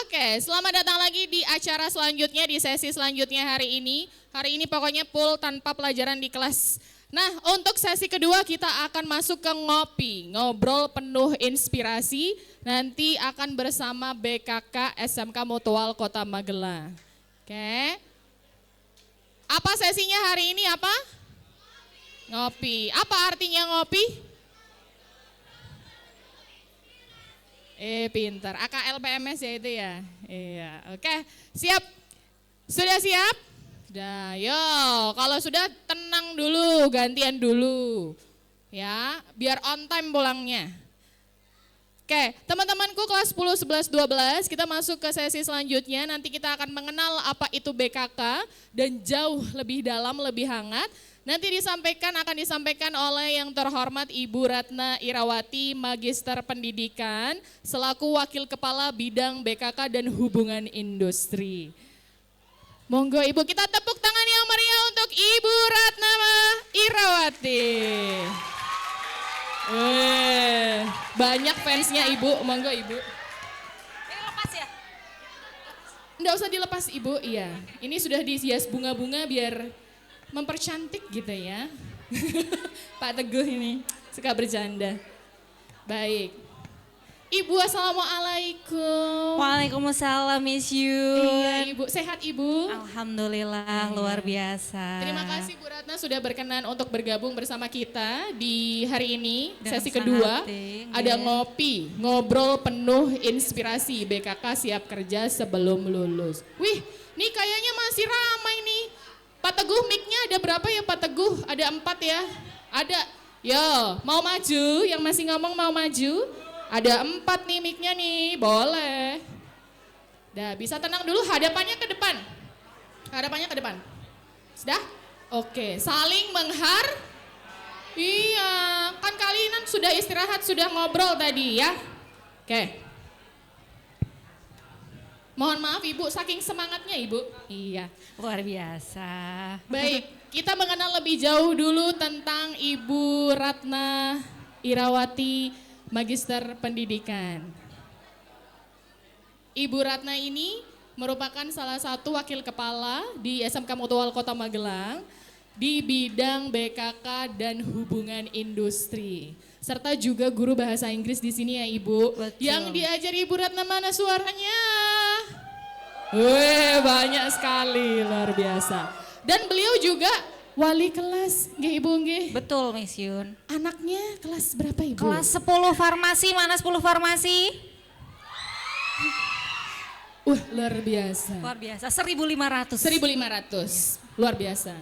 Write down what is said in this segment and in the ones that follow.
Oke, selamat datang lagi di acara selanjutnya, di sesi selanjutnya hari ini. Hari ini pokoknya full tanpa pelajaran di kelas. Nah, untuk sesi kedua kita akan masuk ke ngopi, ngobrol penuh inspirasi. Nanti akan bersama BKK SMK Mutual Kota Magelang. Oke. Apa sesinya hari ini apa? Ngopi. Apa artinya ngopi? Pintar. AKL PMS ya itu ya. Iya, oke. Siap? Sudah siap? Dah, yo. Kalau sudah tenang dulu, gantian dulu. Ya, biar on time pulangnya. Oke, teman-temanku kelas 10, 11, 12, kita masuk ke sesi selanjutnya. Nanti kita akan mengenal apa itu BKK dan jauh lebih dalam, lebih hangat. Nanti akan disampaikan oleh yang terhormat Ibu Ratna Irawati, Magister Pendidikan, selaku Wakil Kepala Bidang BKK dan Hubungan Industri. Monggo Ibu, kita tepuk tangan yang meriah untuk Ibu Ratna Irawati. Banyak fansnya Ibu, monggo Ibu. Lepas ya? Nggak usah dilepas Ibu, iya. Ini sudah dihias bunga-bunga biar mempercantik gitu ya. Pak Teguh ini suka bercanda. Baik. Ibu, assalamualaikum. Waalaikumsalam Miss Yun. Iya Ibu, sehat Ibu? Alhamdulillah, luar biasa. Terima kasih Bu Ratna sudah berkenan untuk bergabung bersama kita di hari ini. Dengan Sesi sangat kedua penting, ada ya. ngopi, ngobrol penuh inspirasi. BKK siap kerja sebelum lulus. Wih, nih kayaknya masih ramai nih. Pak Teguh, mic-nya ada berapa ya Pak Teguh? Ada 4 ya? Ada. Yo, mau maju? Yang masih ngomong mau maju? Ada 4 nih mic-nya nih, boleh. Dah, bisa tenang dulu, hadapannya ke depan. Hadapannya ke depan. Sudah? Oke, saling Iya, kan kalian sudah istirahat, sudah ngobrol tadi ya. Oke. Mohon maaf Ibu, saking semangatnya Ibu. Iya. Luar biasa. Baik, kita mengenal lebih jauh dulu tentang Ibu Ratna Irawati, Magister Pendidikan. Ibu Ratna ini merupakan salah satu wakil kepala di SMK Mutual Kota Magelang di bidang BKK dan hubungan industri. Serta juga guru bahasa Inggris di sini ya Ibu. Betul. Yang diajari Ibu Ratna mana suaranya? Wih, banyak sekali, luar biasa. Dan beliau juga wali kelas, nggih Ibu nggih. Betul Miss Yun. Anaknya kelas berapa Ibu? Kelas 10 farmasi, mana 10 farmasi? Luar biasa. Luar biasa, 1.500. 1.500, luar biasa.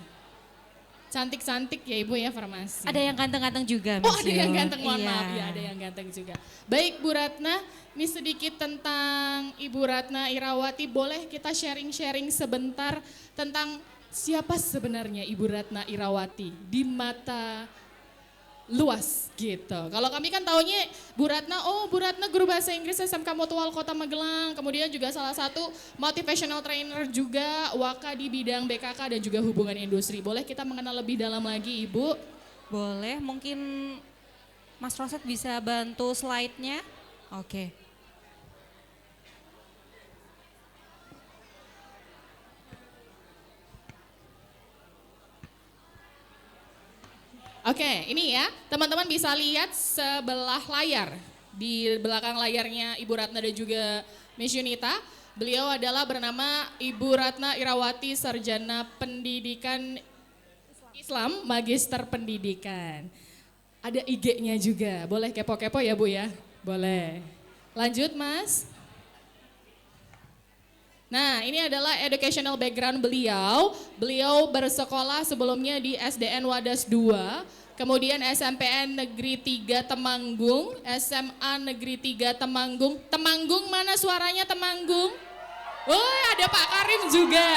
Cantik-cantik ya Ibu ya farmasi. Ada yang ganteng-ganteng juga Miss Oh ada yang Yun. ganteng, mohon Iya. maaf ya ada yang ganteng juga. Baik Bu Ratna, ini sedikit tentang Ibu Ratna Irawati. Boleh kita sharing-sharing sebentar tentang siapa sebenarnya Ibu Ratna Irawati di mata luas gitu. Kalau kami kan taunya Bu Ratna, Bu Ratna guru bahasa Inggris SMK Mutual Kota Magelang. Kemudian juga salah satu motivational trainer juga, waka di bidang BKK dan juga hubungan industri. Boleh kita mengenal lebih dalam lagi Ibu? Boleh, mungkin Mas Roset bisa bantu slide-nya? Oke. Oke, ini ya, teman-teman bisa lihat sebelah layar. Di belakang layarnya Ibu Ratna dan juga Miss Yunita. Beliau adalah bernama Ibu Ratna Irawati, Sarjana Pendidikan Islam, Magister Pendidikan. Ada IG-nya juga, boleh kepo-kepo ya Bu ya? Boleh. Lanjut Mas. Nah, ini adalah educational background beliau. Beliau bersekolah sebelumnya di SDN Wadas 2, kemudian SMPN Negeri 3 Temanggung, SMA Negeri 3 Temanggung. Temanggung mana suaranya Temanggung? Oh, ada Pak Karim juga.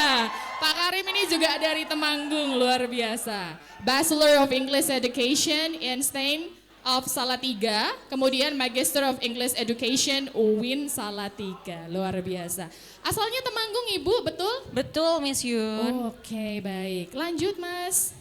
Pak Karim ini juga dari Temanggung, luar biasa. Bachelor of English Education in STAIN of Salatiga, kemudian Magister of English Education UIN Salatiga, luar biasa. Asalnya Temanggung Ibu, betul? Betul Miss Yun. Oke, baik. Lanjut Mas.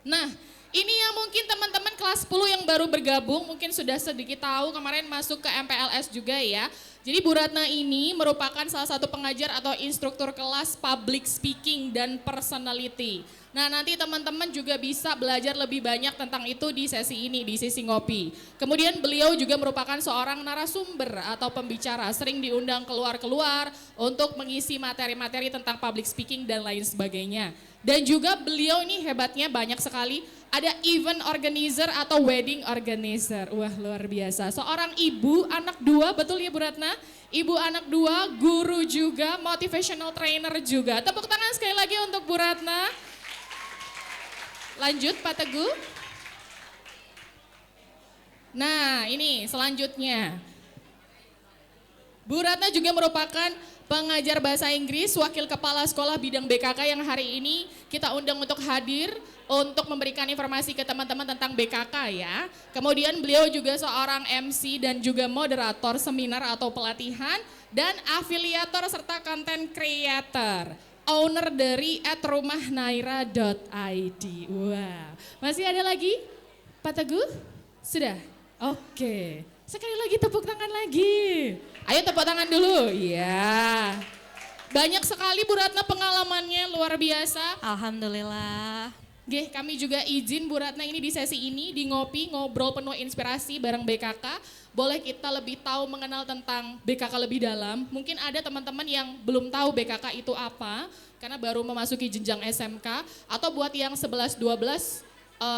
Nah, Ini yang mungkin teman-teman kelas 10 yang baru bergabung mungkin sudah sedikit tahu kemarin masuk ke MPLS juga ya. Jadi Bu Ratna ini merupakan salah satu pengajar atau instruktur kelas public speaking dan personality. Nah nanti teman-teman juga bisa belajar lebih banyak tentang itu di sesi ini, di sesi ngopi. Kemudian beliau juga merupakan seorang narasumber atau pembicara, sering diundang keluar-keluar untuk mengisi materi-materi tentang public speaking dan lain sebagainya. Dan juga beliau ini hebatnya banyak sekali, ada event organizer atau wedding organizer. Wah luar biasa, seorang ibu anak 2, betul ya Bu Ratna? Ibu anak 2, guru juga, motivational trainer juga. Tepuk tangan sekali lagi untuk Bu Ratna. Lanjut Pak Teguh. Nah ini selanjutnya. Bu Ratna juga merupakan pengajar bahasa Inggris, wakil kepala sekolah bidang BKK yang hari ini kita undang untuk hadir untuk memberikan informasi ke teman-teman tentang BKK ya. Kemudian beliau juga seorang MC dan juga moderator seminar atau pelatihan dan afiliator serta content creator. Owner dari @rumahnaira.id. Wow, masih ada lagi Pak Teguh? Sudah? Oke, sekali lagi tepuk tangan lagi. Ayo tepuk tangan dulu, ya. Banyak sekali Bu Ratna pengalamannya luar biasa. Alhamdulillah. Oke, kami juga izin Bu Ratna ini di sesi ini di ngopi ngobrol penuh inspirasi bareng BKK. Boleh kita lebih tahu mengenal tentang BKK lebih dalam. Mungkin ada teman-teman yang belum tahu BKK itu apa karena baru memasuki jenjang SMK atau buat yang 11 12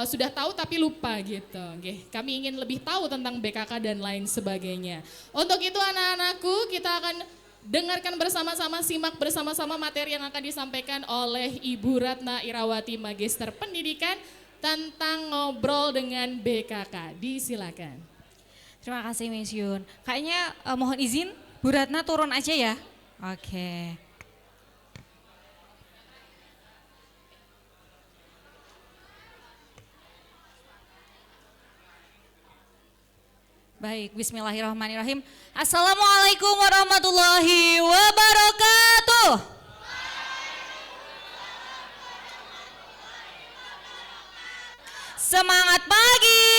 sudah tahu tapi lupa gitu. Oke, kami ingin lebih tahu tentang BKK dan lain sebagainya. Untuk itu anak-anakku kita akan dengarkan bersama-sama, simak bersama-sama materi yang akan disampaikan oleh Ibu Ratna Irawati Magister Pendidikan tentang ngobrol dengan BKK. Disilakan. Terima kasih Miss Yun. Kayaknya mohon izin Bu Ratna turun aja ya. Oke. Baik, bismillahirrahmanirrahim. Assalamualaikum warahmatullahi wabarakatuh. Semangat pagi.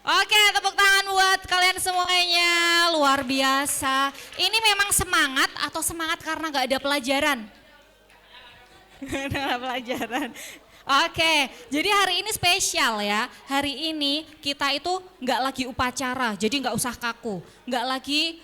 Oke, tepuk tangan buat kalian semuanya, luar biasa. Ini memang semangat atau semangat karena gak ada pelajaran? Gak ada pelajaran. Oke, jadi hari ini spesial ya. Hari ini kita itu nggak lagi upacara, jadi nggak usah kaku. Nggak lagi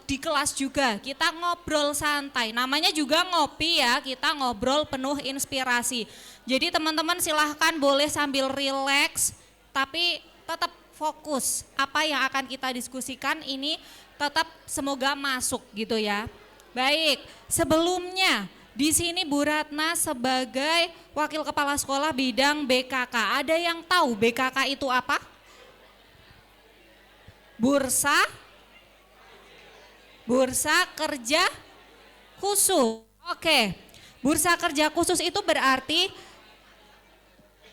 di kelas juga, kita ngobrol santai. Namanya juga ngopi ya, kita ngobrol penuh inspirasi. Jadi teman-teman silahkan boleh sambil rileks, tapi tetap fokus. Apa yang akan kita diskusikan ini tetap semoga masuk gitu ya. Baik, sebelumnya di sini Bu Ratna sebagai wakil kepala sekolah bidang BKK. Ada yang tahu BKK itu apa? Bursa Kerja Khusus. Oke, Bursa Kerja Khusus itu berarti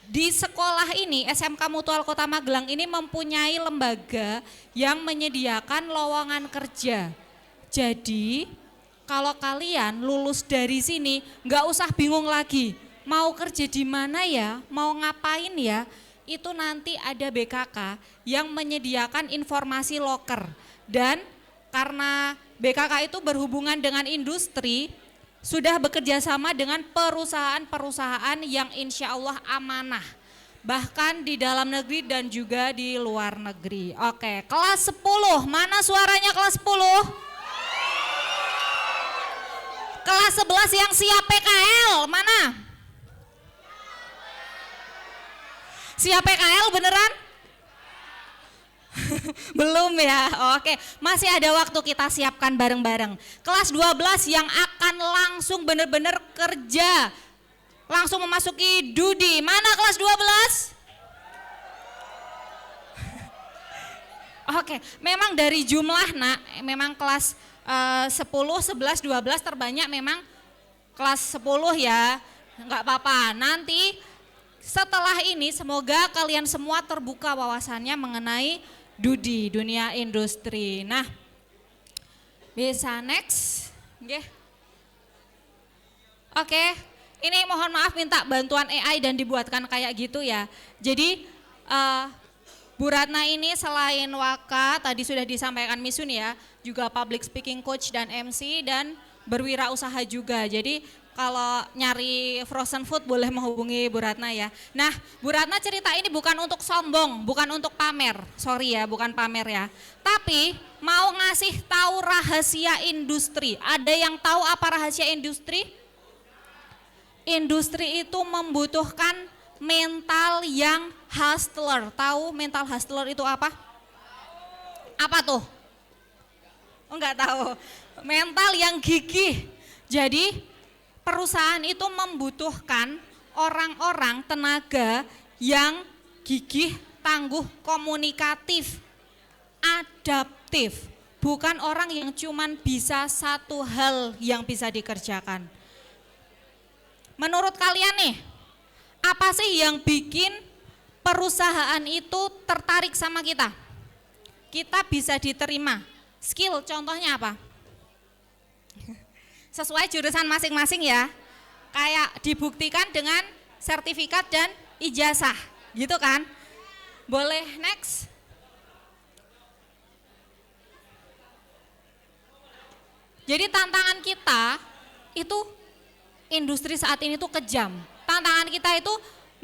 di sekolah ini SMK Mutual Kota Magelang ini mempunyai lembaga yang menyediakan lowongan kerja. Jadi kalau kalian lulus dari sini nggak usah bingung lagi mau kerja di mana ya, mau ngapain ya, itu nanti ada BKK yang menyediakan informasi loker. Dan karena BKK itu berhubungan dengan industri, sudah bekerja sama dengan perusahaan-perusahaan yang insya Allah amanah. Bahkan di dalam negeri dan juga di luar negeri. Oke, kelas 10, mana suaranya kelas 10? Kelas 11 yang siap PKL, mana? Siap PKL beneran? Belum ya, oke. Masih ada waktu kita siapkan bareng-bareng. Kelas 12 yang akan langsung bener-bener kerja. Langsung memasuki Dudi, mana kelas 12? Oke, memang dari jumlah memang kelas 10, 11, 12 terbanyak memang kelas 10 ya, enggak apa-apa. Nanti setelah ini semoga kalian semua terbuka wawasannya mengenai Dudi, dunia industri. Nah, bisa next. Nggih. Oke, ini mohon maaf minta bantuan AI dan dibuatkan kayak gitu ya. Jadi Bu Ratna ini selain Waka, tadi sudah disampaikan Misun ya, juga public speaking coach dan MC dan berwirausaha juga. Jadi kalau nyari frozen food boleh menghubungi Bu Ratna ya. Nah, Bu Ratna cerita ini bukan untuk sombong, bukan untuk pamer. Sorry ya, bukan pamer ya. Tapi mau ngasih tahu rahasia industri. Ada yang tahu apa rahasia industri? Industri itu membutuhkan mental yang hustler. Tahu mental hustler itu apa? Apa tuh? Enggak tahu. Mental yang gigih. Jadi perusahaan itu membutuhkan orang-orang tenaga yang gigih, tangguh, komunikatif, adaptif. Bukan orang yang cuman bisa satu hal yang bisa dikerjakan. Menurut kalian nih, apa sih yang bikin perusahaan itu tertarik sama kita? Kita bisa diterima. Skill contohnya apa? Sesuai jurusan masing-masing ya. Kayak dibuktikan dengan sertifikat dan ijazah, gitu kan? Boleh next? Jadi tantangan kita itu industri saat ini tuh kejam. Tantangan kita itu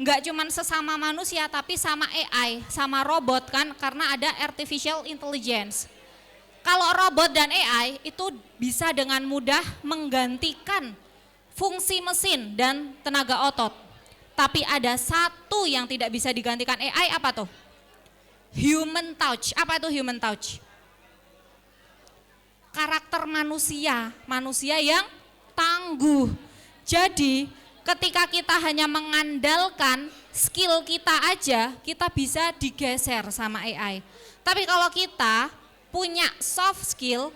nggak cuma sesama manusia tapi sama AI, sama robot kan karena ada artificial intelligence. Kalau robot dan AI itu bisa dengan mudah menggantikan fungsi mesin dan tenaga otot. Tapi ada satu yang tidak bisa digantikan AI, apa tuh? Human touch. Apa itu human touch? Karakter manusia, manusia yang tangguh. Jadi ketika kita hanya mengandalkan skill kita aja, kita bisa digeser sama AI. Tapi kalau kita punya soft skill,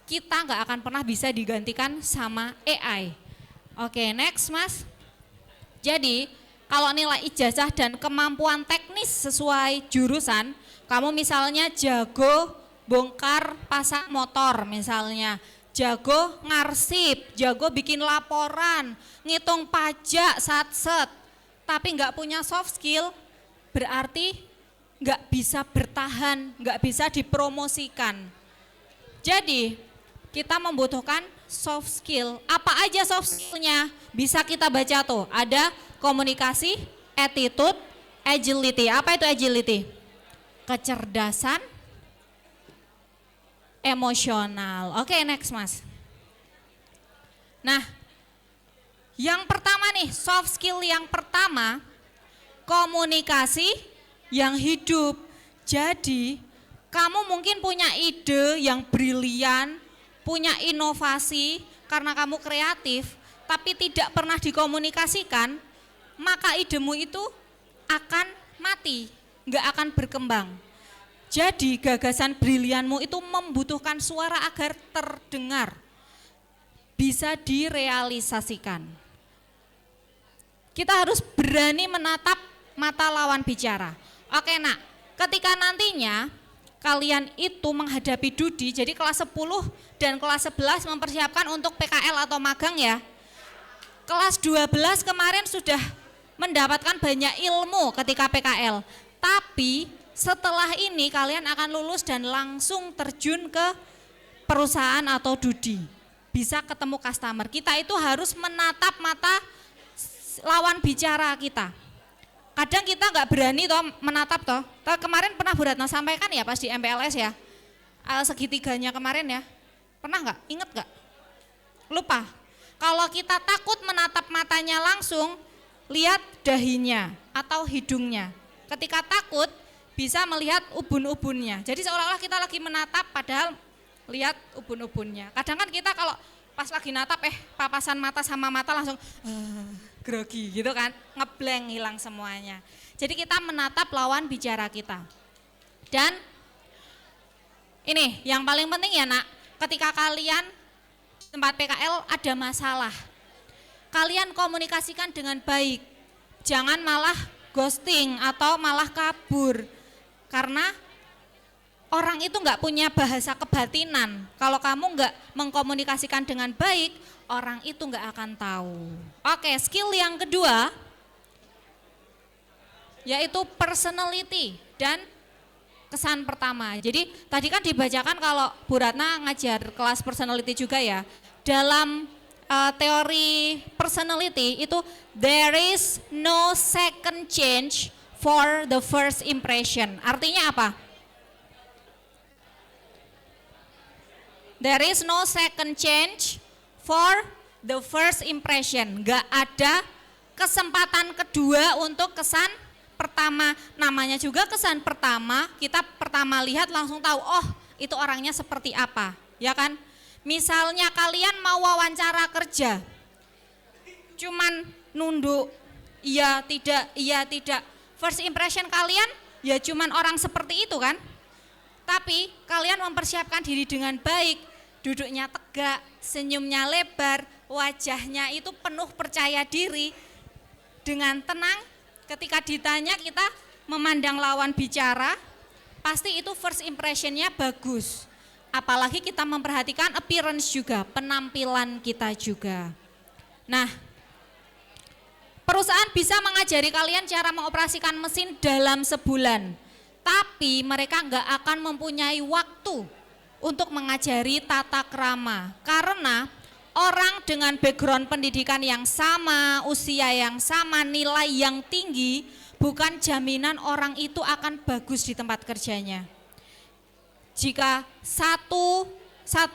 kita nggak akan pernah bisa digantikan sama AI. Oke, next Mas. Jadi kalau nilai ijazah dan kemampuan teknis sesuai jurusan, kamu misalnya jago bongkar pasang motor misalnya, jago ngarsip, jago bikin laporan, ngitung pajak satset, tapi nggak punya soft skill, berarti nggak bisa bertahan, nggak bisa dipromosikan. Jadi kita membutuhkan soft skill. Apa aja soft skillnya? Bisa kita baca tuh, ada komunikasi, attitude, agility. Apa itu agility? Kecerdasan, emosional. Oke, next Mas. Nah, yang pertama nih, soft skill yang pertama, komunikasi yang hidup. Jadi, kamu mungkin punya ide yang brilian, punya inovasi karena kamu kreatif, tapi tidak pernah dikomunikasikan, maka idemu itu akan mati, nggak akan berkembang. Jadi gagasan brilianmu itu membutuhkan suara agar terdengar, bisa direalisasikan. Kita harus berani menatap mata lawan bicara. Oke nak, ketika nantinya kalian itu menghadapi Dudi, jadi kelas 10 dan kelas 11 mempersiapkan untuk PKL atau magang ya. Kelas 12 kemarin sudah mendapatkan banyak ilmu ketika PKL, tapi setelah ini kalian akan lulus dan langsung terjun ke perusahaan atau Dudi. Bisa ketemu customer. Kita itu harus menatap mata lawan bicara kita. Kadang kita nggak berani toh menatap toh. Kemarin pernah Bu Ratna sampaikan ya pas di MPLS ya. Segitiganya kemarin ya. Pernah nggak? Ingat nggak? Lupa. Kalau kita takut menatap matanya langsung, lihat dahinya atau hidungnya. Ketika takut bisa melihat ubun-ubunnya. Jadi seolah-olah kita lagi menatap padahal lihat ubun-ubunnya. Kadang kan kita kalau pas lagi natap papasan mata sama mata langsung grogi gitu kan, ngeblank hilang semuanya. Jadi kita menatap lawan bicara kita. Dan ini yang paling penting ya nak, ketika kalian tempat PKL ada masalah, kalian komunikasikan dengan baik. Jangan malah ghosting atau malah kabur. Karena orang itu nggak punya bahasa kebatinan. Kalau kamu nggak mengkomunikasikan dengan baik, orang itu nggak akan tahu. Oke, skill yang kedua yaitu personality dan kesan pertama. Jadi tadi kan dibacakan kalau Bu Ratna ngajar kelas personality juga ya. Dalam teori personality itu there is no second change for the first impression. Artinya apa? There is no second change for the first impression. Gak ada kesempatan kedua untuk kesan pertama. Namanya juga kesan pertama, kita pertama lihat langsung tahu, oh itu orangnya seperti apa, ya kan? Misalnya kalian mau wawancara kerja, cuman nunduk, iya tidak. First impression kalian ya cuman orang seperti itu kan? Tapi kalian mempersiapkan diri dengan baik, duduknya tegak, senyumnya lebar, wajahnya itu penuh percaya diri, dengan tenang. Ketika ditanya kita memandang lawan bicara, pasti itu first impressionnya bagus. Apalagi kita memperhatikan appearance juga, penampilan kita juga. Nah, perusahaan bisa mengajari kalian cara mengoperasikan mesin dalam sebulan. Tapi mereka nggak akan mempunyai waktu untuk mengajari tata krama. Karena orang dengan background pendidikan yang sama, usia yang sama, nilai yang tinggi, bukan jaminan orang itu akan bagus di tempat kerjanya. Jika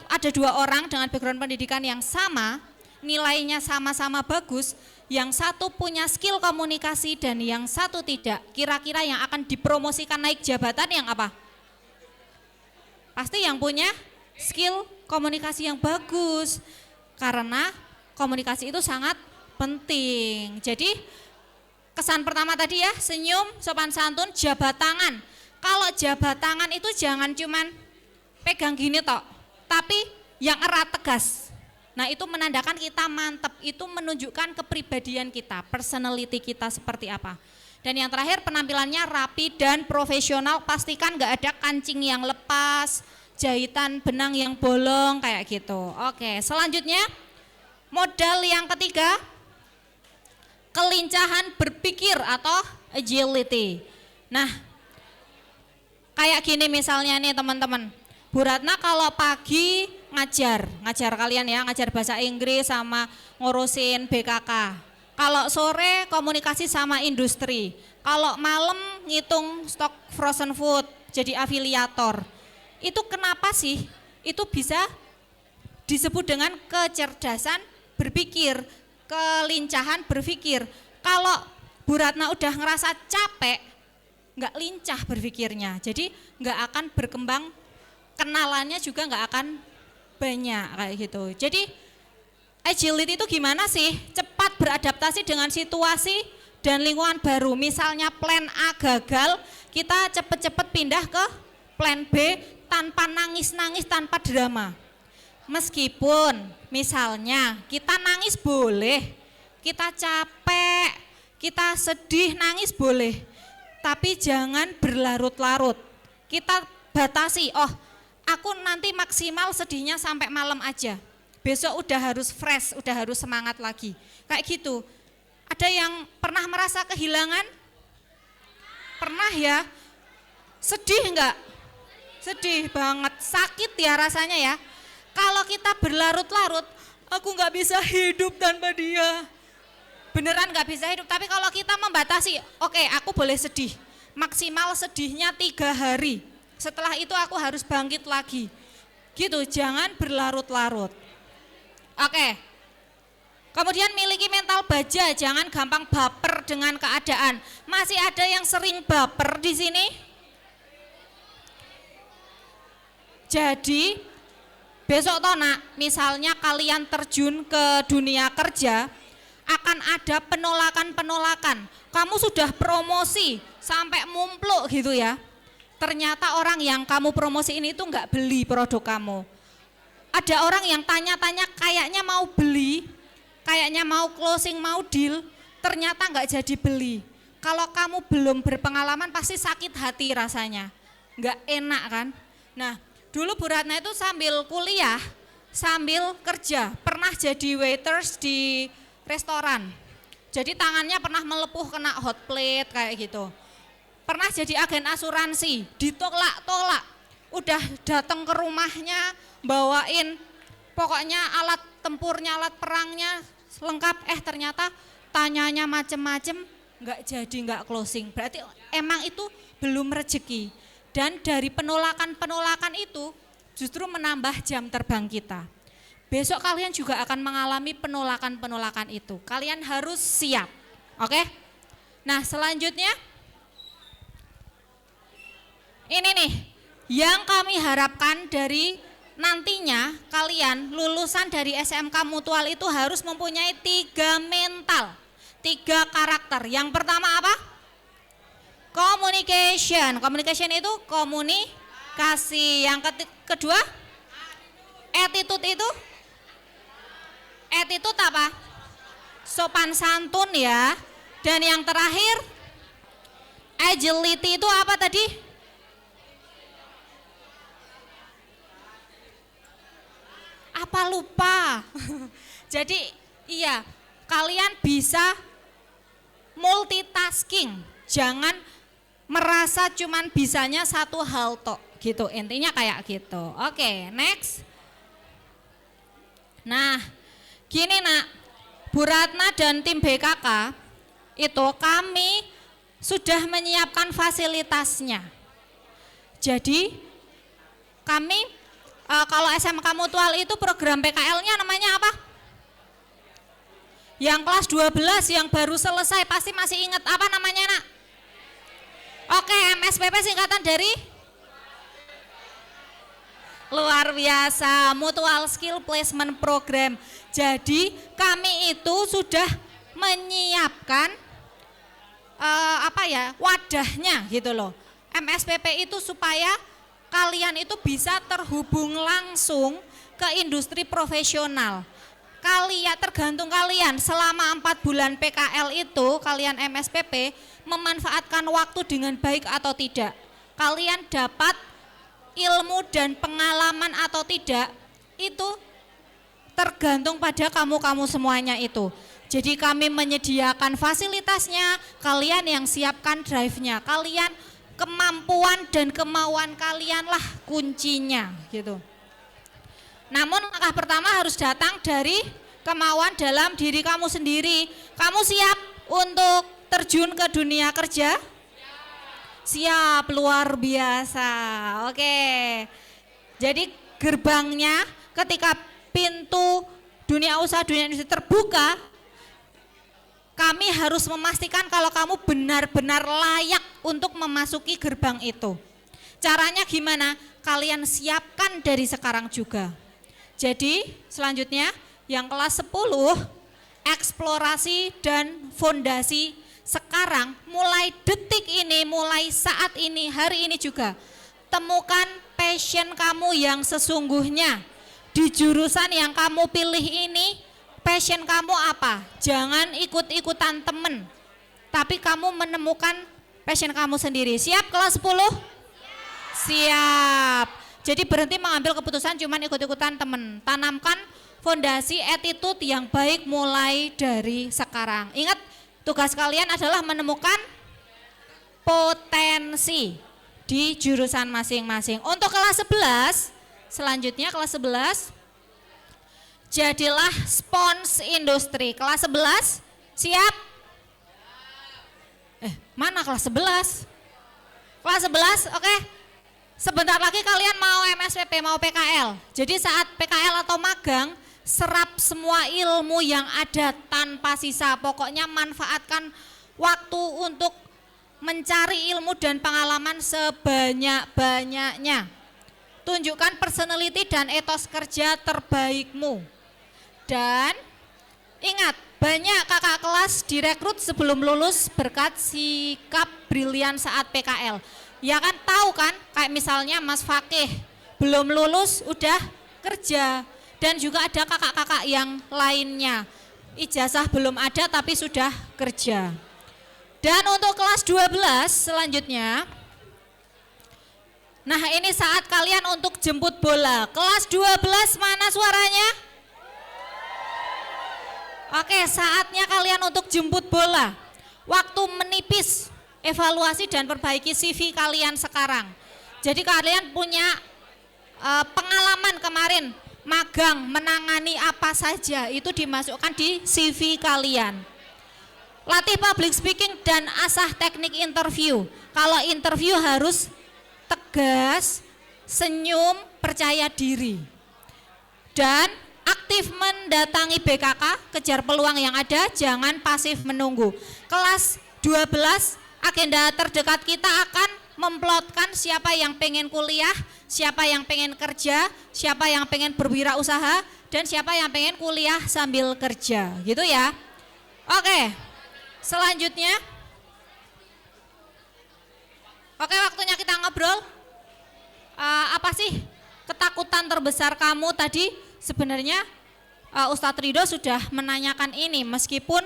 ada dua orang dengan background pendidikan yang sama, nilainya sama-sama bagus, yang satu punya skill komunikasi dan yang satu tidak, kira-kira yang akan dipromosikan naik jabatan yang apa? Pasti yang punya skill komunikasi yang bagus. Karena komunikasi itu sangat penting. Jadi kesan pertama tadi ya, senyum, sopan santun, jabat tangan. Kalau jabat tangan itu jangan cuman pegang gini tok, tapi yang erat tegas. Nah itu menandakan kita mantep, itu menunjukkan kepribadian kita, personality kita seperti apa. Dan yang terakhir penampilannya rapi dan profesional, pastikan gak ada kancing yang lepas, jahitan benang yang bolong kayak gitu. Oke, selanjutnya modal yang ketiga, kelincahan berpikir atau agility. Nah, kayak gini misalnya nih teman-teman, Bu Ratna kalau pagi ngajar kalian ya, ngajar bahasa Inggris sama ngurusin BKK. Kalau sore komunikasi sama industri. Kalau malam ngitung stok frozen food, jadi afiliator. Itu kenapa sih? Itu bisa disebut dengan kecerdasan berpikir, kelincahan berpikir. Kalau Bu Ratna udah ngerasa capek, nggak lincah berpikirnya, jadi nggak akan berkembang, kenalannya juga nggak akan banyak kayak gitu. Jadi agility itu gimana sih? Cepat beradaptasi dengan situasi dan lingkungan baru. Misalnya plan A gagal, kita cepet-cepet pindah ke plan B tanpa nangis-nangis, tanpa drama. Meskipun misalnya kita nangis boleh, kita capek, kita sedih, nangis boleh. Tapi jangan berlarut-larut. Kita batasi, oh aku nanti maksimal sedihnya sampai malam aja. Besok udah harus fresh, udah harus semangat lagi. Kayak gitu. Ada yang pernah merasa kehilangan? Pernah ya? Sedih enggak? Sedih banget, sakit ya rasanya ya. Kalau kita berlarut-larut, aku nggak bisa hidup tanpa dia. Beneran nggak bisa hidup, tapi kalau kita membatasi, oke, aku boleh sedih. Maksimal sedihnya 3 hari. Setelah itu aku harus bangkit lagi. Gitu, jangan berlarut-larut. Oke. Kemudian miliki mental baja, jangan gampang baper dengan keadaan. Masih ada yang sering baper di sini? Jadi besok toh nak, misalnya kalian terjun ke dunia kerja, akan ada penolakan-penolakan. Kamu sudah promosi sampai mumpluk gitu ya. Ternyata orang yang kamu promosi ini tuh nggak beli produk kamu. Ada orang yang tanya-tanya kayaknya mau beli, kayaknya mau closing, mau deal, ternyata nggak jadi beli. Kalau kamu belum berpengalaman pasti sakit hati rasanya, nggak enak kan. Nah, dulu Bu Ratna itu sambil kuliah, sambil kerja, pernah jadi waiters di restoran. Jadi tangannya pernah melepuh kena hot plate kayak gitu. Pernah jadi agen asuransi, ditolak-tolak. Udah datang ke rumahnya, bawain pokoknya alat tempurnya, alat perangnya lengkap. Ternyata tanyanya macem-macem, nggak jadi, nggak closing. Berarti emang itu belum rezeki. Dan dari penolakan-penolakan itu justru menambah jam terbang kita. Besok kalian juga akan mengalami penolakan-penolakan itu. Kalian harus siap. Oke? Nah, selanjutnya ini nih yang kami harapkan dari nantinya kalian lulusan dari SMK Mutual itu harus mempunyai 3 mental, 3 karakter. Yang pertama apa? Communication. Communication itu komunikasi. Yang kedua, attitude itu? Attitude apa? Sopan santun ya. Dan yang terakhir, agility itu apa tadi? Apa lupa? Jadi iya, kalian bisa multitasking. Jangan merasa cuman bisanya satu hal tok gitu. Intinya kayak gitu. Oke, next. Nah, gini nak, Bu Ratna dan tim BKK itu kami sudah menyiapkan fasilitasnya. Jadi kami kalau SMK Mutual itu program PKL-nya namanya apa? Yang kelas 12 yang baru selesai pasti masih ingat apa namanya nak? Oke, MSPP singkatan dari? Luar biasa, Mutual Skill Placement Program. Jadi kami itu sudah menyiapkan wadahnya gitu loh. MSPP itu supaya kalian itu bisa terhubung langsung ke industri profesional. Kalian tergantung kalian selama 4 bulan PKL itu kalian MSPP memanfaatkan waktu dengan baik atau tidak. Kalian dapat ilmu dan pengalaman atau tidak itu tergantung pada kamu semuanya itu. Jadi kami menyediakan fasilitasnya, kalian yang siapkan drive-nya, kalian kemampuan dan kemauan kalian lah kuncinya gitu. Namun langkah pertama harus datang dari kemauan dalam diri kamu sendiri. Kamu siap untuk terjun ke dunia kerja? Siap, luar biasa. Oke. Jadi gerbangnya ketika pintu dunia usaha, dunia industri terbuka, kami harus memastikan kalau kamu benar-benar layak untuk memasuki gerbang itu. Caranya gimana? Kalian siapkan dari sekarang juga. Jadi selanjutnya yang kelas 10, eksplorasi dan fondasi sekarang mulai detik ini, mulai saat ini, hari ini juga. Temukan passion kamu yang sesungguhnya. Di jurusan yang kamu pilih ini, passion kamu apa? Jangan ikut-ikutan temen, tapi kamu menemukan passion kamu sendiri. Siap kelas 10? Siap. Jadi berhenti mengambil keputusan cuman ikut-ikutan temen. Tanamkan fondasi attitude yang baik mulai dari sekarang. Ingat, tugas kalian adalah menemukan potensi di jurusan masing-masing. Untuk kelas 11, selanjutnya kelas 11, jadilah spons industri. Kelas 11, siap? Mana kelas 11? Kelas 11, oke. Sebentar lagi kalian mau MSPP, mau PKL. Jadi saat PKL atau magang, serap semua ilmu yang ada tanpa sisa. Pokoknya manfaatkan waktu untuk mencari ilmu dan pengalaman sebanyak-banyaknya. Tunjukkan personality dan etos kerja terbaikmu. Dan ingat, banyak kakak kelas direkrut sebelum lulus berkat sikap brilian saat PKL. Ya kan tahu kan, kayak misalnya Mas Fakih belum lulus udah kerja. Dan juga ada kakak-kakak yang lainnya, ijazah belum ada tapi sudah kerja. Dan untuk kelas 12 selanjutnya, Nah ini saat kalian untuk jemput bola. Kelas 12 mana suaranya? Oke, saatnya kalian untuk jemput bola. Waktu menipis, evaluasi dan perbaiki CV kalian sekarang. Jadi kalian punya pengalaman kemarin magang menangani apa saja itu dimasukkan di CV kalian. Latih public speaking dan asah teknik interview. Kalau interview harus tegas, senyum, percaya diri. Dan aktif mendatangi BKK, kejar peluang yang ada, jangan pasif menunggu. Kelas 12 agenda terdekat kita akan memplotkan siapa yang pengen kuliah, siapa yang pengen kerja, siapa yang pengen berwirausaha, dan siapa yang pengen kuliah sambil kerja, gitu ya. Oke, selanjutnya. Oke, waktunya kita ngobrol. Apa sih ketakutan terbesar kamu tadi? Sebenarnya Ustadz Ridho sudah menanyakan ini, meskipun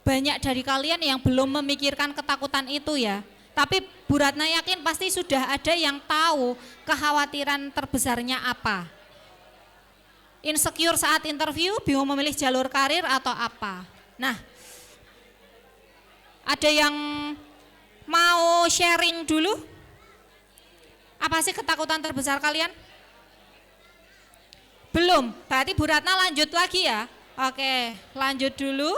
banyak dari kalian yang belum memikirkan ketakutan itu ya. Tapi Bu Ratna yakin pasti sudah ada yang tahu kekhawatiran terbesarnya apa. Insecure saat interview, bingung memilih jalur karir atau apa. Nah, ada yang mau sharing dulu? Apa sih ketakutan terbesar kalian? Belum, berarti Bu Ratna lanjut lagi ya. Oke, lanjut dulu.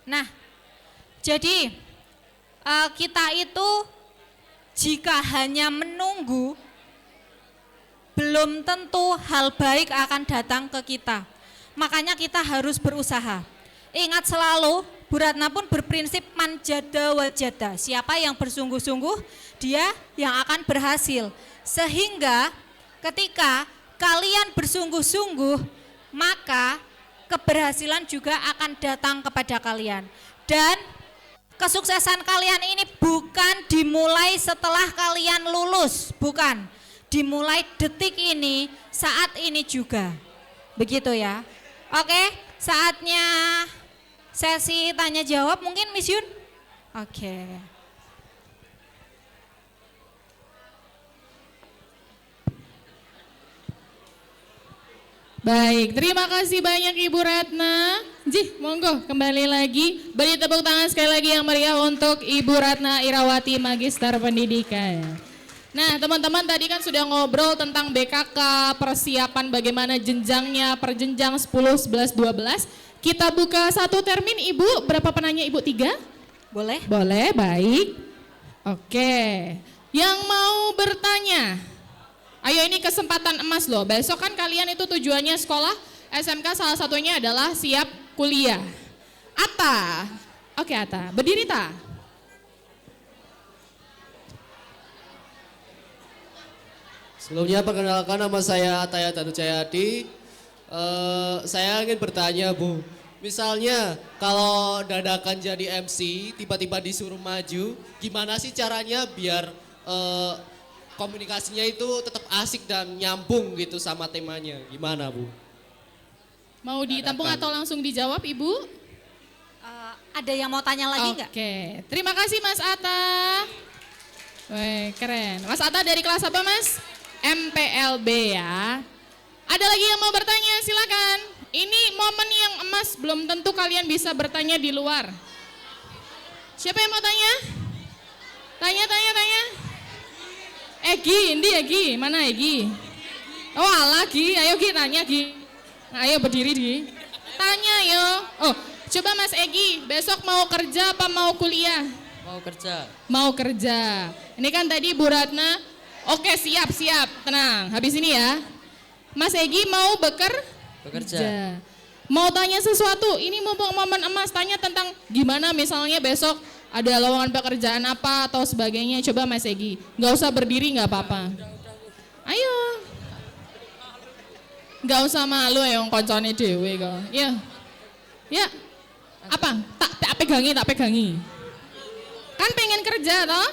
Nah, jadi kita itu jika hanya menunggu, belum tentu hal baik akan datang ke kita. Makanya kita harus berusaha. Ingat selalu, Bu Ratna pun berprinsip manjada wajada. Siapa yang bersungguh-sungguh, dia yang akan berhasil. Sehingga ketika kalian bersungguh-sungguh, maka keberhasilan juga akan datang kepada kalian. Dan kesuksesan kalian ini bukan dimulai setelah kalian lulus, bukan. Dimulai detik ini, saat ini juga. Begitu ya. Oke, saatnya sesi tanya jawab mungkin Miss Yun. Oke. Baik, terima kasih banyak Ibu Ratna. Jih, monggo kembali lagi. Beri tepuk tangan sekali lagi yang meriah untuk Ibu Ratna Irawati Magister Pendidikan. Nah teman-teman tadi kan sudah ngobrol tentang BKK, persiapan bagaimana jenjangnya, perjenjang 10, 11, 12. Kita buka satu termin Ibu, berapa penanya Ibu? 3? Boleh? Boleh, baik. Oke, yang mau bertanya, ayo ini kesempatan emas loh, besok kan kalian itu tujuannya sekolah SMK, salah satunya adalah siap kuliah. Atta, oke Atta, berdiri Ta. Sebelumnya perkenalkan nama saya Ataya Danu Jayadi. Saya ingin bertanya Bu, misalnya kalau dadakan jadi MC, tiba-tiba disuruh maju, gimana sih caranya biar komunikasinya itu tetap asik dan nyambung gitu sama temanya, gimana Bu? Mau ditampung atau langsung dijawab Ibu? Ada yang mau tanya lagi nggak? Oke, terima kasih Mas Atta. Wih, keren. Mas Atta dari kelas apa Mas? MPLB ya. Ada lagi yang mau bertanya, silakan. Ini momen yang emas, belum tentu kalian bisa bertanya di luar. Siapa yang mau tanya? Tanya. Egi, ini Egi, mana Egi? Oh lagi, ayo Gi, tanya Gi. Ayo berdiri Gi. Tanya yo. Oh, coba Mas Egi, besok mau kerja apa mau kuliah? Mau kerja. Mau kerja. Ini kan tadi Bu Ratna. Oke, siap, tenang. Habis ini ya. Mas Egi mau bekerja. Mau tanya sesuatu, ini mumpung momen emas, tanya tentang gimana misalnya besok ada lowongan pekerjaan apa atau sebagainya. Coba Mas Egi, nggak usah berdiri nggak apa-apa. Ayo. Nggak usah malu yang koncone dewe kok. Ya. Apa? Tak pegangi. Kan pengen kerja toh?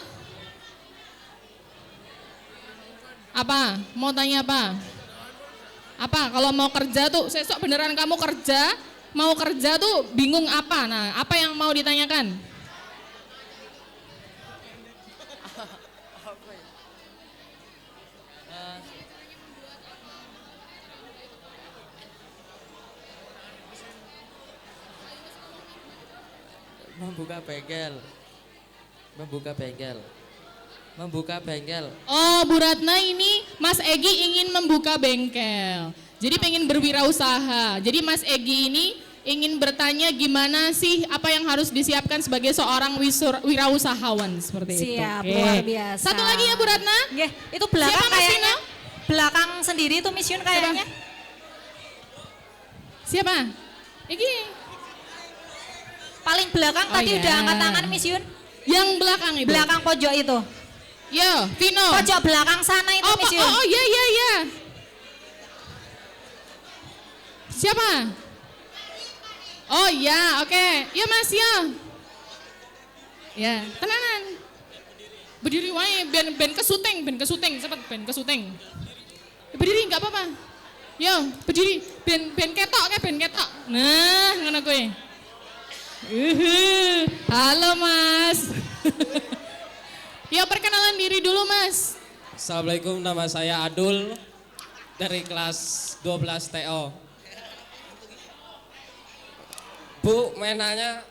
Apa? Mau tanya apa? Apa? Kalau mau kerja tuh, sesok beneran kamu kerja, mau kerja tuh bingung apa? Nah, apa yang mau ditanyakan? membuka bengkel. Membuka bengkel. Membuka bengkel. Oh, Bu Ratna ini Mas Egi ingin membuka bengkel. Jadi pengen berwirausaha. Jadi Mas Egi ini ingin bertanya gimana sih apa yang harus disiapkan sebagai seorang wirausahawan seperti itu. Siap, Oke. luar biasa. Satu lagi ya Bu Ratna. Nggih, itu belakang Siapa, Mas kayaknya. Vino? Belakang sendiri itu Miss Yun kayaknya. Siapa? Egi. Paling belakang Oh, tadi iya. udah angkat tangan Miss Yun. Yang belakang Ibu. Belakang pojok itu. Yo, Vino. Pojok belakang sana itu Miss Yun. Oh, iya iya iya. Siapa? Oh iya, oke. Ya Mas ya. Ya, tenanan. Berdiri wae ben kesuting, cepet ben kesuting. Berdiri enggak apa-apa. Yo, berdiri ben ketok. Nah, ngono kowe. Halo Mas. Ya perkenalan diri dulu Mas. Assalamualaikum, nama saya Adul dari kelas 12 TO. Bu, mainannya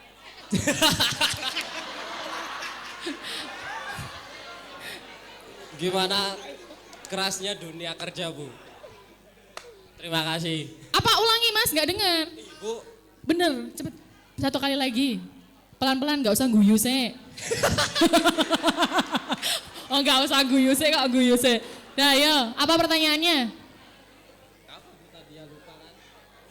gimana kerasnya dunia kerja, Bu? Terima kasih. Apa ulangi Mas, nggak dengar? Bu, Bener, cepet. Satu kali lagi. Pelan-pelan, nggak usah guyu sih. Oh nggak usah guyu sih, kok guyu sih. Nah yo, apa pertanyaannya?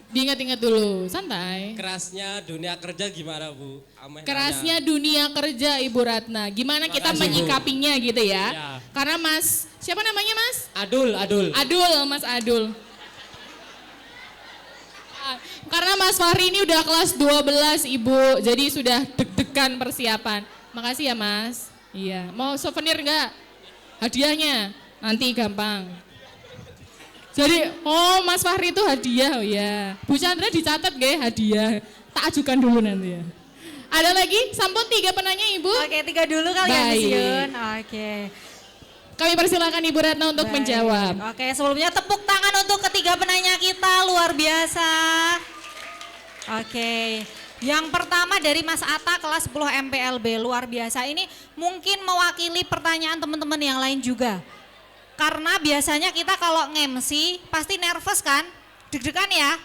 Diingat-ingat dulu, santai. kerasnya dunia kerja gimana, Bu? Ameh Kerasnya nanya. dunia kerja Ibu Ratna. Gimana kita Makasih, Bu. menyikapinya gitu ya? Ya. Karena Mas, siapa namanya Mas? Adul. Adul, Mas Adul. Karena Mas Fahri ini udah kelas 12 Ibu, jadi sudah deg-degan persiapan. Makasih ya Mas. Iya, mau souvenir enggak? Hadiahnya nanti gampang. Jadi, oh Mas Fahri itu hadiah, oh ya. Bu Chandra dicatat gak hadiah? Tak ajukan dulu nanti ya. Ada lagi? Sampun 3 penanya Ibu. Oke, 3 dulu kali ya Miss Baik. Yun. Oke. Kami persilakan Ibu Ratna untuk Baik. menjawab. Oke, sebelumnya tepuk tangan untuk ketiga penanya kita, luar biasa. Oke. Yang pertama dari Mas Atta kelas 10 MPLB, luar biasa. Ini mungkin mewakili pertanyaan teman-teman yang lain juga. Karena biasanya kita kalau nge-MC pasti nervous kan? Deg-degan ya?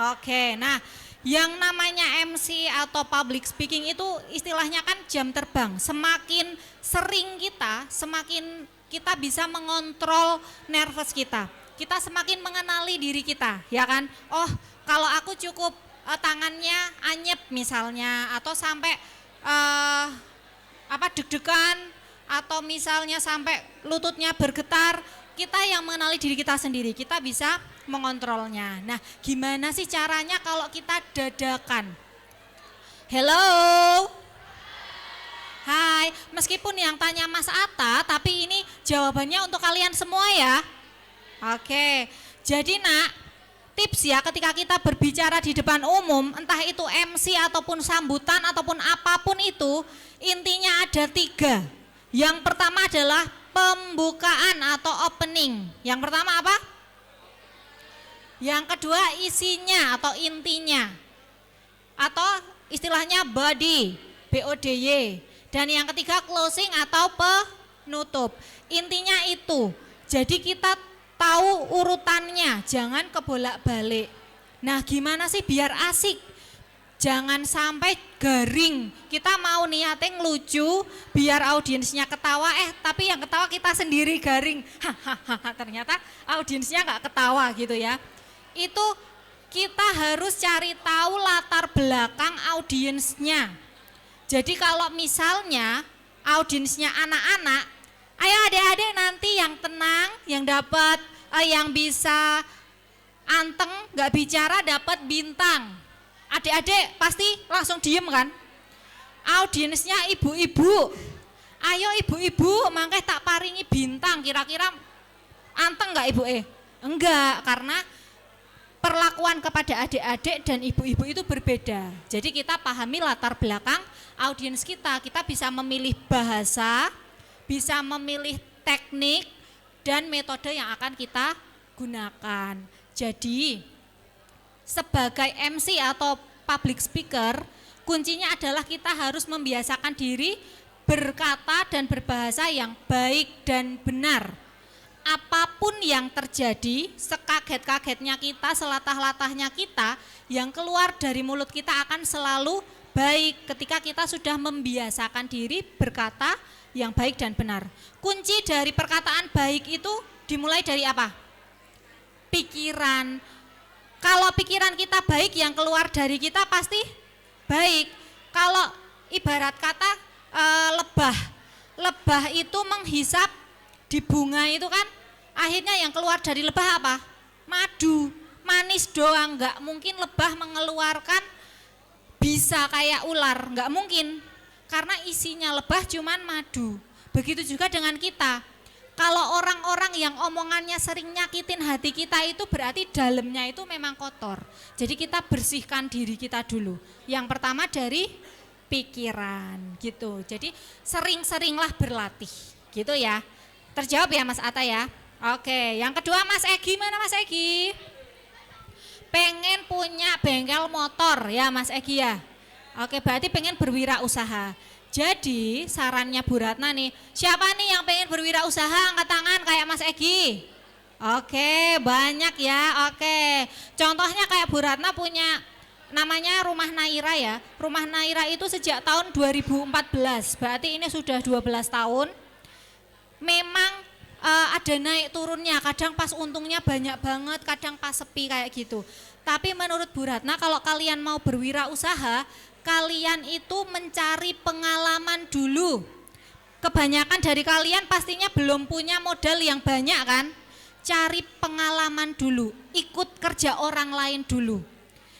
Oke, nah yang namanya MC atau public speaking itu istilahnya kan jam terbang. Semakin sering kita, semakin kita bisa mengontrol nervous kita. Kita semakin mengenali diri kita, ya kan? Oh, kalau aku cukup tangannya anyep misalnya, atau sampai deg-degan, atau misalnya sampai lututnya bergetar, kita yang mengenali diri kita sendiri, kita bisa mengontrolnya. Nah, gimana sih caranya kalau kita dadakan? Hello? Hai, meskipun yang tanya Mas Atta, tapi ini jawabannya untuk kalian semua ya. Oke, jadi nak, tips ya ketika kita berbicara di depan umum, entah itu MC ataupun sambutan ataupun apapun itu, intinya ada 3. Yang pertama adalah pembukaan atau opening. Yang pertama apa? Yang kedua isinya atau intinya. Atau istilahnya body, BODY. Dan yang ketiga closing atau penutup. Intinya itu. Jadi kita tahu urutannya, jangan kebolak-balik. Nah, gimana sih biar asik? Jangan sampai garing. Kita mau niatnya ngelucu biar audiensnya ketawa, tapi yang ketawa kita sendiri garing. Hahaha, ternyata audiensnya nggak ketawa gitu ya. Itu kita harus cari tahu latar belakang audiensnya. Jadi kalau misalnya audiensnya anak-anak, ayo adik-adik nanti yang tenang, yang dapat, yang bisa anteng, nggak bicara dapat bintang. Adik-adik pasti langsung diem kan? Audiensnya ibu-ibu. Ayo ibu-ibu, makanya tak paringi bintang. Kira-kira anteng nggak ibu? Enggak, karena perlakuan kepada adik-adik dan ibu-ibu itu berbeda. Jadi kita pahami latar belakang audiens kita. Kita bisa memilih bahasa, bisa memilih teknik dan metode yang akan kita gunakan. Jadi sebagai MC atau public speaker, kuncinya adalah kita harus membiasakan diri berkata dan berbahasa yang baik dan benar. Apapun yang terjadi, sekaget-kagetnya kita, selatah-latahnya kita, yang keluar dari mulut kita akan selalu baik ketika kita sudah membiasakan diri berkata yang baik dan benar. Kunci dari perkataan baik itu dimulai dari apa? Pikiran. Kalau pikiran kita baik, yang keluar dari kita pasti baik. Kalau ibarat kata lebah itu menghisap di bunga itu kan, akhirnya yang keluar dari lebah apa? Madu, manis doang. Enggak mungkin lebah mengeluarkan bisa kayak ular, enggak mungkin. Karena isinya lebah cuman madu. Begitu juga dengan kita. Kalau orang-orang yang omongannya sering nyakitin hati kita itu berarti dalamnya itu memang kotor. Jadi kita bersihkan diri kita dulu. Yang pertama dari pikiran gitu. Jadi sering-seringlah berlatih gitu ya. Terjawab ya Mas Atta ya. Oke, yang kedua Mas Egi, mana Mas Egi? Pengen punya bengkel motor ya Mas Egi ya. Oke, berarti pengen berwirausaha. Jadi sarannya Bu Ratna nih, siapa nih yang pengen berwirausaha, angkat tangan kayak Mas Egi. Oke, banyak ya. Oke, contohnya kayak Bu Ratna punya namanya Rumah Naira ya. Rumah Naira itu sejak tahun 2014, berarti ini sudah 12 tahun. Memang ada naik turunnya, kadang pas untungnya banyak banget, kadang pas sepi kayak gitu. Tapi menurut Bu Ratna kalau kalian mau berwirausaha, kalian itu mencari pengalaman dulu. Kebanyakan dari kalian pastinya belum punya modal yang banyak kan? Cari pengalaman dulu, ikut kerja orang lain dulu.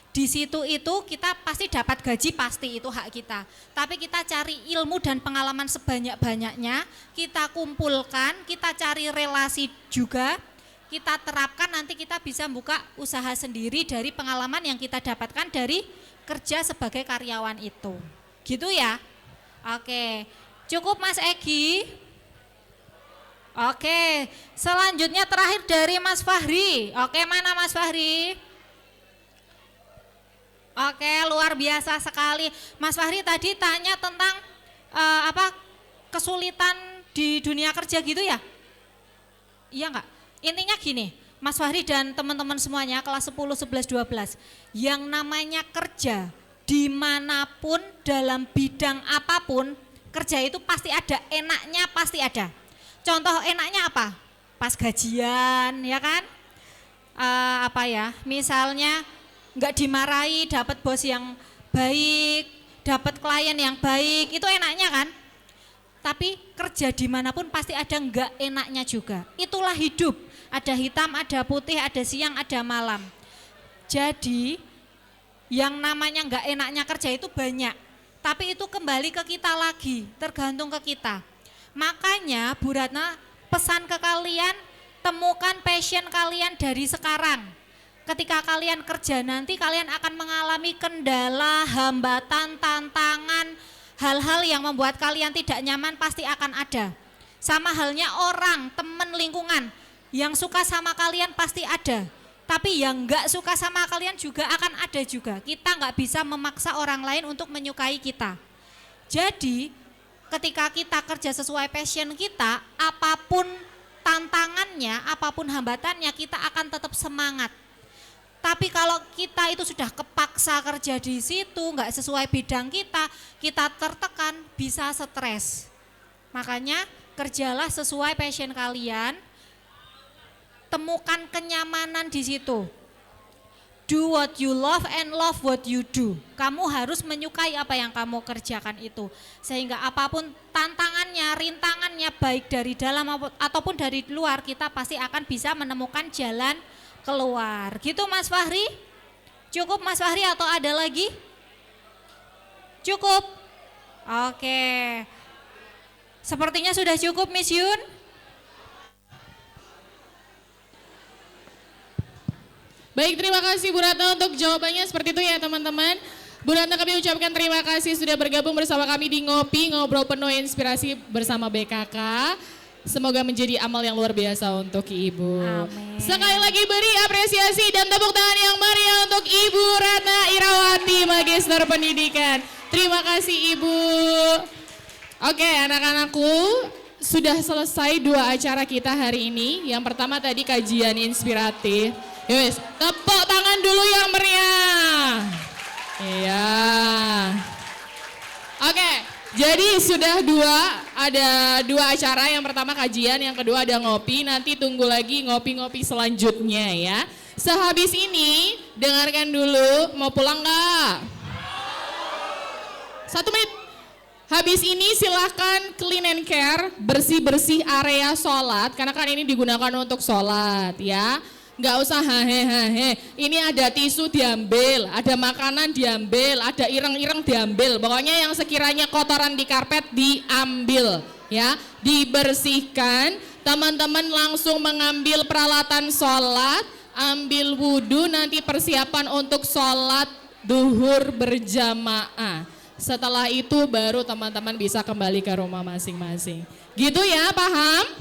Di situ itu kita pasti dapat gaji, pasti itu hak kita. Tapi kita cari ilmu dan pengalaman sebanyak-banyaknya, kita kumpulkan, kita cari relasi juga, kita terapkan, nanti kita bisa buka usaha sendiri dari pengalaman yang kita dapatkan dari kerja sebagai karyawan itu. Gitu ya. Oke, cukup Mas Egi. Oke, selanjutnya terakhir dari Mas Fahri. Oke, mana Mas Fahri? Oke, luar biasa sekali. Mas Fahri tadi tanya tentang kesulitan di dunia kerja gitu ya? Iya enggak? Intinya gini, Mas Fahri dan teman-teman semuanya kelas 10, 11, 12, yang namanya kerja dimanapun dalam bidang apapun, kerja itu pasti ada, enaknya pasti ada. Contoh enaknya apa? Pas gajian ya kan? Misalnya nggak dimarahi, dapat bos yang baik, dapat klien yang baik, itu enaknya kan? Tapi kerja dimanapun pasti ada nggak enaknya juga. Itulah hidup, ada hitam, ada putih, ada siang, ada malam. Jadi yang namanya nggak enaknya kerja itu banyak, tapi itu kembali ke kita lagi, tergantung ke kita. Makanya Bu Ratna pesan ke kalian, temukan passion kalian dari sekarang. Ketika kalian kerja nanti kalian akan mengalami kendala, hambatan, tantangan, hal-hal yang membuat kalian tidak nyaman pasti akan ada. Sama halnya orang, teman, lingkungan, yang suka sama kalian pasti ada. Tapi yang enggak suka sama kalian juga akan ada juga. Kita enggak bisa memaksa orang lain untuk menyukai kita. Jadi ketika kita kerja sesuai passion kita, apapun tantangannya, apapun hambatannya, kita akan tetap semangat. Tapi kalau kita itu sudah kepaksa kerja di situ, nggak sesuai bidang kita tertekan, bisa stres. Makanya kerjalah sesuai passion kalian, temukan kenyamanan di situ. Do what you love and love what you do. Kamu harus menyukai apa yang kamu kerjakan itu. Sehingga apapun tantangannya, rintangannya, baik dari dalam ataupun dari luar, kita pasti akan bisa menemukan jalan keluar. Gitu Mas Fahri? Cukup Mas Fahri atau ada lagi? Cukup? Oke. Sepertinya sudah cukup Miss Yun. Baik, terima kasih Bu Ratna untuk jawabannya seperti itu ya teman-teman. Bu Ratna, kami ucapkan terima kasih sudah bergabung bersama kami di Ngopi, ngobrol penuh inspirasi bersama BKK. Semoga menjadi amal yang luar biasa untuk Ibu. Amin. Sekali lagi beri apresiasi dan tepuk tangan yang meriah untuk Ibu Ratna Irawati, Magister Pendidikan. Terima kasih Ibu. Oke anak-anakku, sudah selesai 2 acara kita hari ini. Yang pertama tadi kajian inspiratif. Yowes, tepuk tangan dulu yang meriah. Iya. Oke, jadi sudah ada 2 acara. Yang pertama kajian, yang kedua ada ngopi. Nanti tunggu lagi ngopi-ngopi selanjutnya ya. Sehabis ini, dengarkan dulu, mau pulang nggak? 1 menit. Habis ini silahkan clean and care, bersih-bersih area sholat. Karena kan ini digunakan untuk sholat ya. Nggak usah hahe. Ini ada tisu diambil, ada makanan diambil, ada ireng-ireng diambil. Pokoknya yang sekiranya kotoran di karpet diambil ya. Dibersihkan, teman-teman langsung mengambil peralatan sholat, ambil wudhu, nanti persiapan untuk sholat duhur berjamaah. Setelah itu baru teman-teman bisa kembali ke rumah masing-masing. Gitu ya, paham?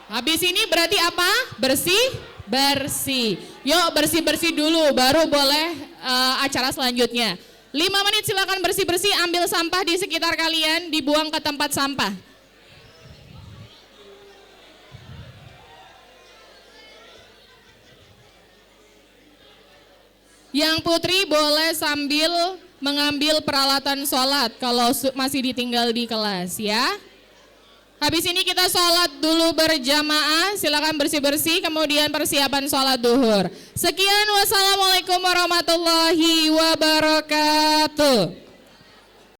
Habis ini berarti apa? Bersih. Yuk bersih-bersih dulu, baru boleh acara selanjutnya. 5 menit silakan bersih-bersih, ambil sampah di sekitar kalian, dibuang ke tempat sampah. Yang putri boleh sambil mengambil peralatan sholat kalau masih ditinggal di kelas ya. Habis ini kita sholat dulu berjamaah, silakan bersih-bersih, kemudian persiapan sholat duhur. Sekian, wassalamualaikum warahmatullahi wabarakatuh.